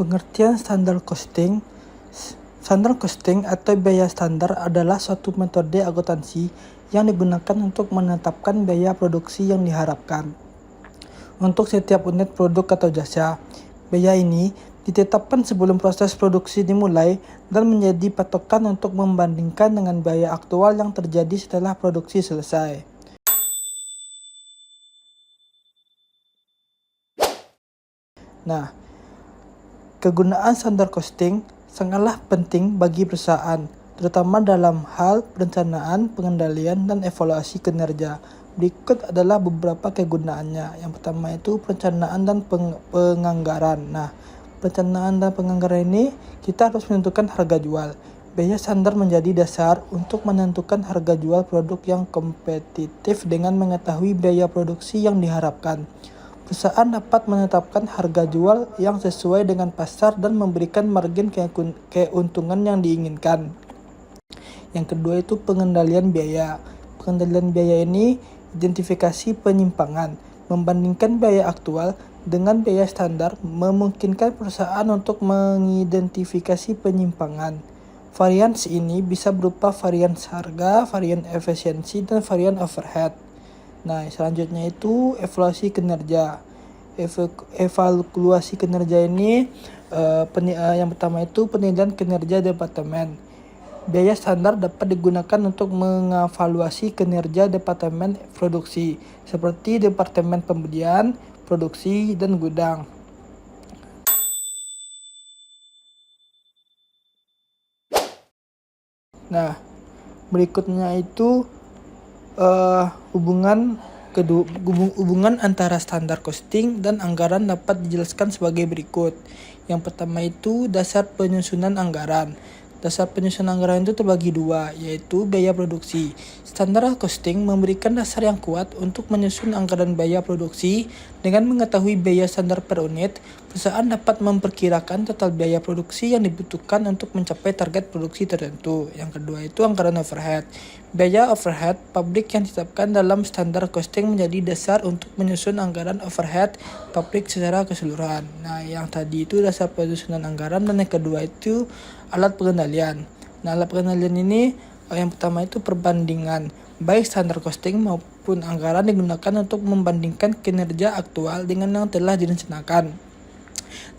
Pengertian standar costing. Standar costing atau biaya standar adalah suatu metode akuntansi yang digunakan untuk menetapkan biaya produksi yang diharapkan untuk setiap unit produk atau jasa. Biaya ini ditetapkan sebelum proses produksi dimulai dan menjadi patokan untuk membandingkan dengan biaya aktual yang terjadi setelah produksi selesai. Nah, kegunaan standar costing sangatlah penting bagi perusahaan, terutama dalam hal perencanaan, pengendalian, dan evaluasi kinerja. Berikut adalah beberapa kegunaannya. Yang pertama itu perencanaan dan penganggaran. Nah, perencanaan dan penganggaran ini kita harus menentukan harga jual. Biaya standar menjadi dasar untuk menentukan harga jual produk yang kompetitif dengan mengetahui biaya produksi yang diharapkan. Perusahaan dapat menetapkan harga jual yang sesuai dengan pasar dan memberikan margin keuntungan yang diinginkan. Yang kedua itu pengendalian biaya. Pengendalian biaya ini identifikasi penyimpangan, membandingkan biaya aktual dengan biaya standar, memungkinkan perusahaan untuk mengidentifikasi penyimpangan. Varians ini bisa berupa varians harga, varian efisiensi, dan varian overhead. Nah, selanjutnya itu evaluasi kinerja. Evaluasi kinerja ini yang pertama itu penilaian kinerja departemen. Biaya standar dapat digunakan untuk mengevaluasi kinerja departemen produksi, seperti departemen pembelian, produksi, dan gudang. Nah, berikutnya itu hubungan antara standar costing dan anggaran dapat dijelaskan sebagai berikut. Yang pertama itu dasar penyusunan anggaran. Dasar penyusunan anggaran itu terbagi dua, yaitu biaya produksi. Standar costing memberikan dasar yang kuat untuk menyusun anggaran biaya produksi. Dengan mengetahui biaya standar per unit, perusahaan dapat memperkirakan total biaya produksi yang dibutuhkan untuk mencapai target produksi tertentu. Yang kedua itu anggaran overhead. Biaya overhead pabrik yang ditetapkan dalam standar costing menjadi dasar untuk menyusun anggaran overhead pabrik secara keseluruhan. Nah, yang tadi itu dasar penyusunan anggaran, dan yang kedua itu alat pengendalian. Nah, alat pengendalian ini yang pertama itu perbandingan. Baik standar costing maupun anggaran digunakan untuk membandingkan kinerja aktual dengan yang telah direncanakan.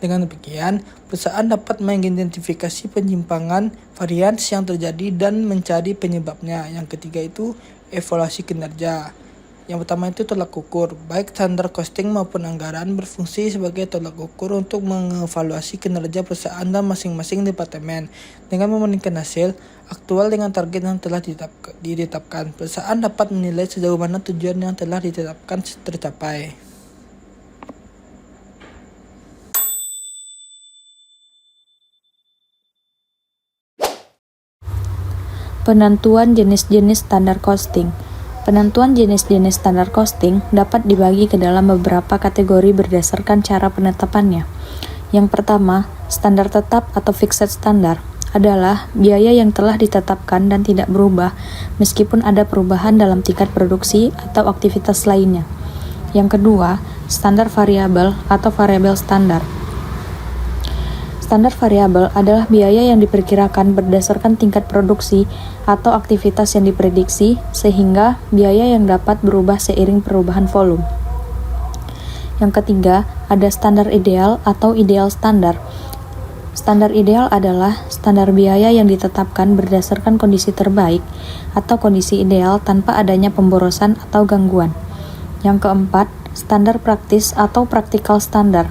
Dengan demikian, perusahaan dapat mengidentifikasi penyimpangan, varians yang terjadi, dan mencari penyebabnya. Yang ketiga itu evaluasi kinerja. Yang pertama itu tolak ukur. Baik standar costing maupun anggaran berfungsi sebagai tolak ukur untuk mengevaluasi kinerja perusahaan dan masing-masing departemen. Dengan membandingkan hasil aktual dengan target yang telah ditetapkan, perusahaan dapat menilai sejauh mana tujuan yang telah ditetapkan tercapai. Penentuan jenis-jenis standar costing. Penentuan jenis-jenis standar costing dapat dibagi ke dalam beberapa kategori berdasarkan cara penetapannya. Yang pertama, standar tetap atau fixed standard adalah biaya yang telah ditetapkan dan tidak berubah meskipun ada perubahan dalam tingkat produksi atau aktivitas lainnya. Yang kedua, standar variabel atau variable standar. Standar variabel adalah biaya yang diperkirakan berdasarkan tingkat produksi atau aktivitas yang diprediksi, sehingga biaya yang dapat berubah seiring perubahan volume. Yang ketiga, ada standar ideal atau ideal standar. Standar ideal adalah standar biaya yang ditetapkan berdasarkan kondisi terbaik atau kondisi ideal tanpa adanya pemborosan atau gangguan. Yang keempat, standar praktis atau practical standard.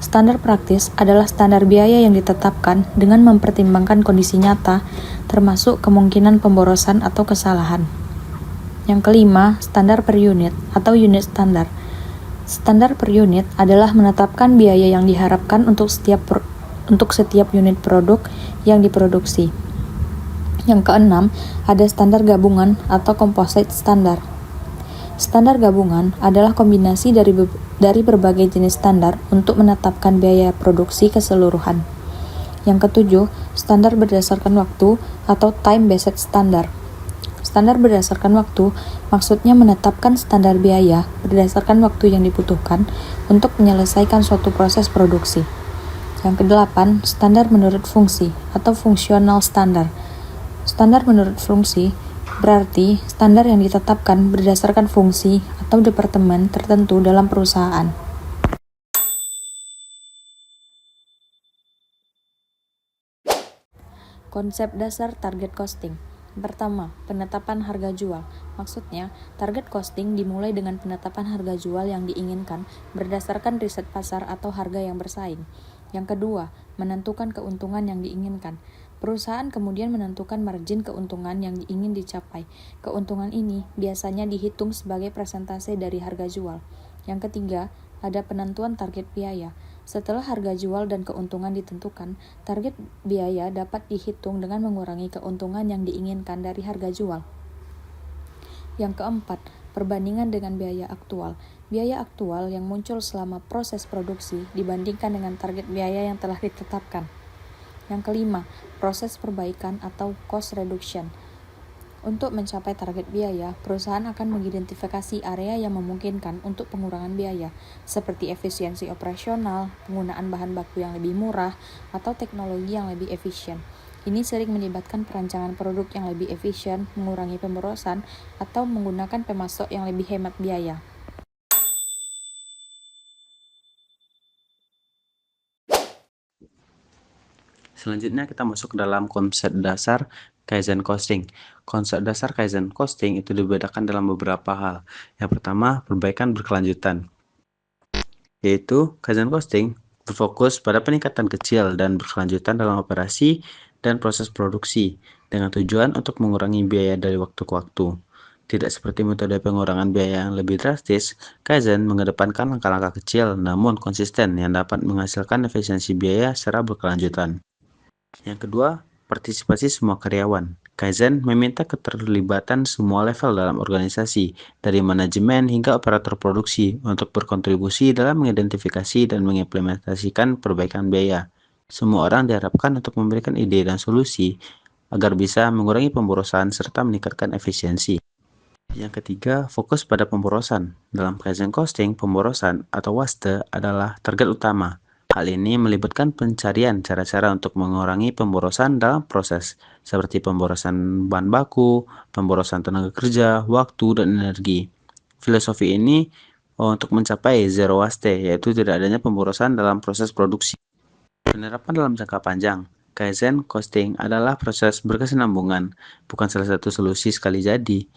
Standar praktis adalah standar biaya yang ditetapkan dengan mempertimbangkan kondisi nyata, termasuk kemungkinan pemborosan atau kesalahan. Yang kelima, standar per unit atau unit standar. Standar per unit adalah menetapkan biaya yang diharapkan untuk setiap unit produk yang diproduksi. Yang keenam, ada standar gabungan atau composite standar. Standar gabungan adalah kombinasi dari berbagai jenis standar untuk menetapkan biaya produksi keseluruhan. Yang ketujuh, standar berdasarkan waktu atau time-based standard. Standar berdasarkan waktu maksudnya menetapkan standar biaya berdasarkan waktu yang dibutuhkan untuk menyelesaikan suatu proses produksi. Yang kedelapan, standar menurut fungsi atau fungsional standar. Standar menurut fungsi berarti standar yang ditetapkan berdasarkan fungsi atau departemen tertentu dalam perusahaan. Konsep dasar target costing. Pertama, penetapan harga jual. Maksudnya, target costing dimulai dengan penetapan harga jual yang diinginkan berdasarkan riset pasar atau harga yang bersaing. Yang kedua, menentukan keuntungan yang diinginkan. Perusahaan kemudian menentukan margin keuntungan yang ingin dicapai. Keuntungan ini biasanya dihitung sebagai persentase dari harga jual. Yang ketiga, ada penentuan target biaya. Setelah harga jual dan keuntungan ditentukan, target biaya dapat dihitung dengan mengurangi keuntungan yang diinginkan dari harga jual. Yang keempat, perbandingan dengan biaya aktual. Biaya aktual yang muncul selama proses produksi dibandingkan dengan target biaya yang telah ditetapkan. Yang kelima, proses perbaikan atau cost reduction. Untuk mencapai target biaya, perusahaan akan mengidentifikasi area yang memungkinkan untuk pengurangan biaya, seperti efisiensi operasional, penggunaan bahan baku yang lebih murah, atau teknologi yang lebih efisien. Ini sering melibatkan perancangan produk yang lebih efisien, mengurangi pemborosan, atau menggunakan pemasok yang lebih hemat biaya. Selanjutnya kita masuk ke dalam konsep dasar Kaizen Costing. Konsep dasar Kaizen Costing itu dibedakan dalam beberapa hal. Yang pertama, perbaikan berkelanjutan. Yaitu Kaizen Costing berfokus pada peningkatan kecil dan berkelanjutan dalam operasi dan proses produksi dengan tujuan untuk mengurangi biaya dari waktu ke waktu. Tidak seperti metode pengurangan biaya yang lebih drastis, Kaizen mengedepankan langkah-langkah kecil namun konsisten yang dapat menghasilkan efisiensi biaya secara berkelanjutan. Yang kedua, partisipasi semua karyawan. Kaizen meminta keterlibatan semua level dalam organisasi, dari manajemen hingga operator produksi, untuk berkontribusi dalam mengidentifikasi dan mengimplementasikan perbaikan biaya. Semua orang diharapkan untuk memberikan ide dan solusi agar bisa mengurangi pemborosan serta meningkatkan efisiensi. Yang ketiga, fokus pada pemborosan. Dalam Kaizen Costing, pemborosan atau waste adalah target utama. Hal ini melibatkan pencarian cara-cara untuk mengurangi pemborosan dalam proses, seperti pemborosan bahan baku, pemborosan tenaga kerja, waktu, dan energi. Filosofi ini untuk mencapai zero waste, yaitu tidak adanya pemborosan dalam proses produksi. Penerapan dalam jangka panjang. Kaizen Costing adalah proses berkesinambungan, bukan salah satu solusi sekali jadi,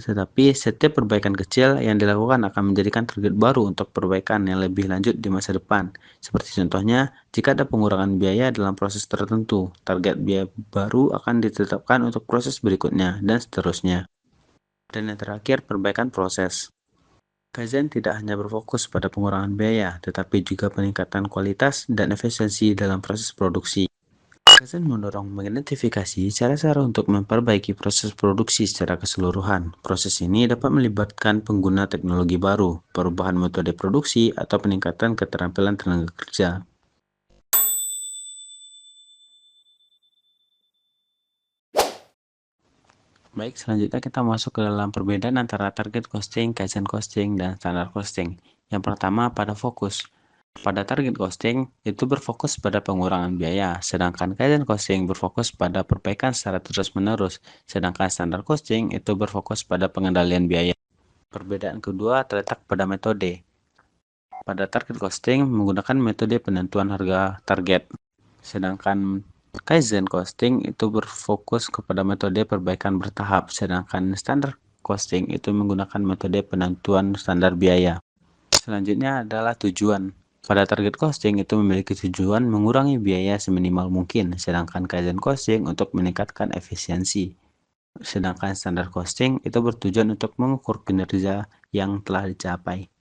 tetapi setiap perbaikan kecil yang dilakukan akan menjadikan target baru untuk perbaikan yang lebih lanjut di masa depan. Seperti contohnya, jika ada pengurangan biaya dalam proses tertentu, target biaya baru akan ditetapkan untuk proses berikutnya, dan seterusnya. Dan yang terakhir, perbaikan proses. Kaizen tidak hanya berfokus pada pengurangan biaya, tetapi juga peningkatan kualitas dan efisiensi dalam proses produksi. Kaizen mendorong mengidentifikasi cara-cara untuk memperbaiki proses produksi secara keseluruhan. Proses ini dapat melibatkan pengguna teknologi baru, perubahan metode produksi, atau peningkatan keterampilan tenaga kerja. Baik, selanjutnya kita masuk ke dalam perbedaan antara target costing, Kaizen costing, dan standar costing. Yang pertama, pada fokus. Pada target costing, itu berfokus pada pengurangan biaya, sedangkan Kaizen costing berfokus pada perbaikan secara terus-menerus, sedangkan standar costing itu berfokus pada pengendalian biaya. Perbedaan kedua terletak pada metode. Pada target costing menggunakan metode penentuan harga target, sedangkan Kaizen costing itu berfokus kepada metode perbaikan bertahap, sedangkan standar costing itu menggunakan metode penentuan standar biaya. Selanjutnya adalah tujuan. Pada target costing itu memiliki tujuan mengurangi biaya seminimal mungkin, sedangkan Kaizen costing untuk meningkatkan efisiensi. Sedangkan standar costing itu bertujuan untuk mengukur kinerja yang telah dicapai.